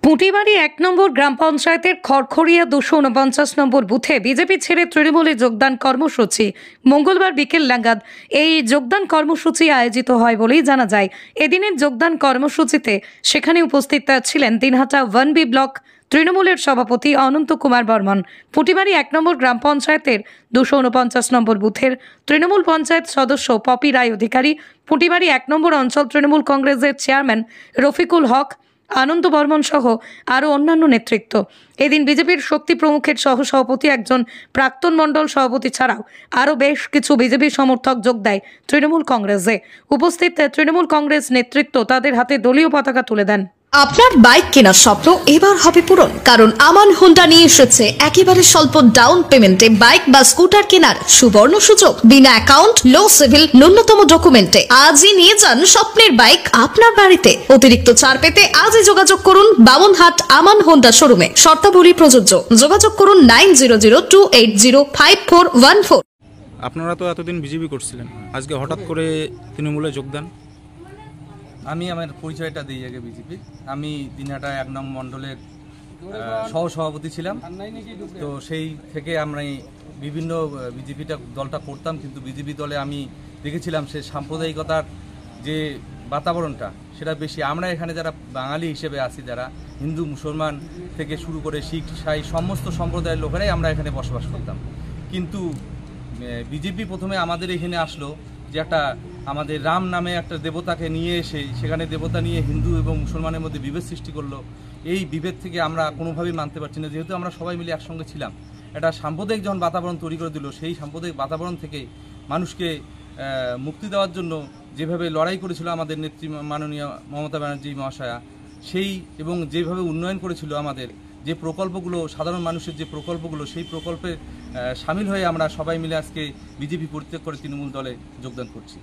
পুঁটিবাড়ি ১ নম্বর গ্রাম পঞ্চায়েতের খড়খড়িয়া ২৪৯ নম্বর বুথে বিজেপি ছেড়ে তৃণমূলে যোগদান কর্মসূচি মঙ্গলবার বিকেল নাগাদ এই যোগদান কর্মসূচি আয়োজিত হয় বলেই জানা যায়। এদিনের যোগদান কর্মসূচিতে সেখানে উপস্থিত ছিলেন দিনহাটা 1B ব্লক তৃণমূলের সভাপতি অনন্ত কুমার বর্মন, পুঁটিবাড়ি ১ নম্বর গ্রাম পঞ্চায়েতের ২৪৯ নম্বর বুথের তৃণমূল পঞ্চায়েত সদস্য পপি রায় অধিকারী, পুঁটিবাড়ি ১ নম্বর অঞ্চল তৃণমূল কংগ্রেসের চেয়ারম্যান রফিকুল হক, আনন্দ বর্মন সহ আরও অন্যান্য নেতৃত্ব। এদিন বিজেপির শক্তি প্রমুখের সহসভাপতি, একজন প্রাক্তন মণ্ডল সভাপতি ছাড়াও আরও বেশ কিছু বিজেপি সমর্থক যোগ দেয় তৃণমূল কংগ্রেসে। উপস্থিত তৃণমূল কংগ্রেস নেতৃত্ব তাদের হাতে দলীয় পতাকা তুলে দেন। আপনার বাইক কেনার স্বপ্ন এবার হবে পূরণ, কারণ আমান হোন্ডা নিয়ে এসেছে একেবারে স্বল্প ডাউন পেমেন্টে বাইক বা স্কুটার কেনার সুবর্ণ সুযোগ। বিনা অ্যাকাউন্ট, লো সিভিল, ন্যূনতম ডকুমেন্টে আজই নিয়ে যান স্বপ্নের বাইক আপনার বাড়িতে। অতিরিক্ত ছাড় পেতে আজই যোগাযোগ করুন বামনহাট আমান হোন্ডা শোরুমে। শর্তাবলী প্রযোজ্য। যোগাযোগ করুন 9002805414। আপনারা তো এতদিন বিজেপি করছিলেন, আজকে হঠাৎ করে তৃণমূলে যোগদান? আমি আমার পরিচয়টা দিই আগে। বিজেপি আমি দিনহাটা 1 নং মণ্ডলের সহসভাপতি ছিলাম। তো সেই থেকে আমরা বিভিন্ন বিজেপিটা দলটা করতাম, কিন্তু বিজেপি দলে আমি দেখেছিলাম সে সাম্প্রদায়িকতার যে বাতাবরণটা সেটা বেশি। আমরা এখানে যারা বাঙালি হিসেবে আছি, যারা হিন্দু মুসলমান থেকে শুরু করে শিখ সাই সমস্ত সম্প্রদায়ের লোকেরাই আমরা এখানে বসবাস করতাম। কিন্তু বিজেপি প্রথমে আমাদের এখানে আসলো যে একটা আমাদের রাম নামে একটা দেবতাকে নিয়ে এসে সেখানে দেবতা নিয়ে হিন্দু এবং মুসলমানের মধ্যে বিভেদ সৃষ্টি করলো। এই বিভেদ থেকে আমরা কোনোভাবেই মানতে পারছি না, যেহেতু আমরা সবাই মিলে একসঙ্গে ছিলাম। একটা সাম্প্রদায়িক যখন বাতাবরণ তৈরি করে দিল, সেই সাম্প্রদায়িক বাতাবরণ থেকে মানুষকে মুক্তি দেওয়ার জন্য যেভাবে লড়াই করেছিল আমাদের নেত্রী মাননীয় মমতা ব্যানার্জি মহাশয়া, সেই এবং যেভাবে উন্নয়ন করেছিল আমাদের যে প্রকল্পগুলো, সাধারণ মানুষের যে প্রকল্পগুলো, সেই প্রকল্পে সামিল হয়ে আমরা সবাই মিলে আজকে বিজেপি পরিত্যাগ করে তৃণমূল দলে যোগদান করছি।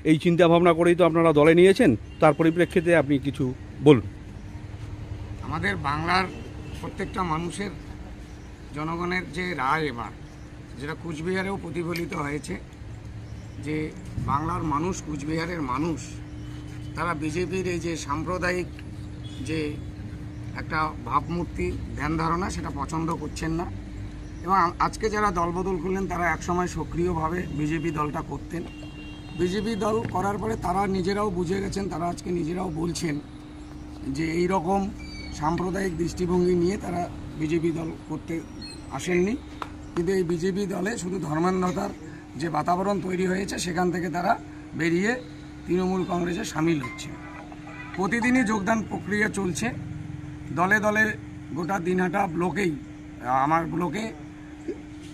এই চিন্তা ভাবনা করেই তো আপনারা দলে নিয়েছেন, তার পরিপ্রেক্ষিতে আপনি কিছু বলুন। আমাদের বাংলার প্রত্যেকটা মানুষের, জনগণের যে রায় এবার, যেটা কুচবিহারেও প্রতিফলিত হয়েছে, যে বাংলার মানুষ, কুচবিহারের মানুষ, তারা বিজেপির এই যে সাম্প্রদায়িক যে একটা ভাবমূর্তি, ধ্যান ধারণা, সেটা পছন্দ করছেন না। এবং আজকে যারা দলবদল করলেন তারা একসময় সক্রিয়ভাবে বিজেপি দলটা করতেন। বিজেপি দল করার পরে তারা নিজেরাও বুঝে গেছেন, তারা আজকে নিজেরাও বলছেন যে এই রকম সাম্প্রদায়িক দৃষ্টিভঙ্গি নিয়ে তারা বিজেপি দল করতে আসেননি। কিন্তু এই বিজেপি দলে শুধু ধর্মান্ধতার যে বাতাবরণ তৈরি হয়েছে, সেখান থেকে তারা বেরিয়ে তৃণমূল কংগ্রেসে সামিল হচ্ছে। প্রতিদিনই যোগদান প্রক্রিয়া চলছে দলে দলে। গোটা দিনহাটা ব্লকেই, আমার ব্লকে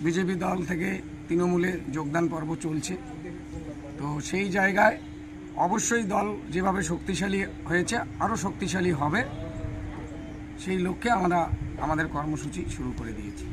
বিজেপি দল থেকে তৃণমূলে যোগদান পর্ব চলছে। তো সেই জায়গায় অবশ্যই দল যেভাবে শক্তিশালী হয়েছে আরও শক্তিশালী হবে, সেই লক্ষ্যে আমরা আমাদের কর্মসূচি শুরু করে দিয়েছি।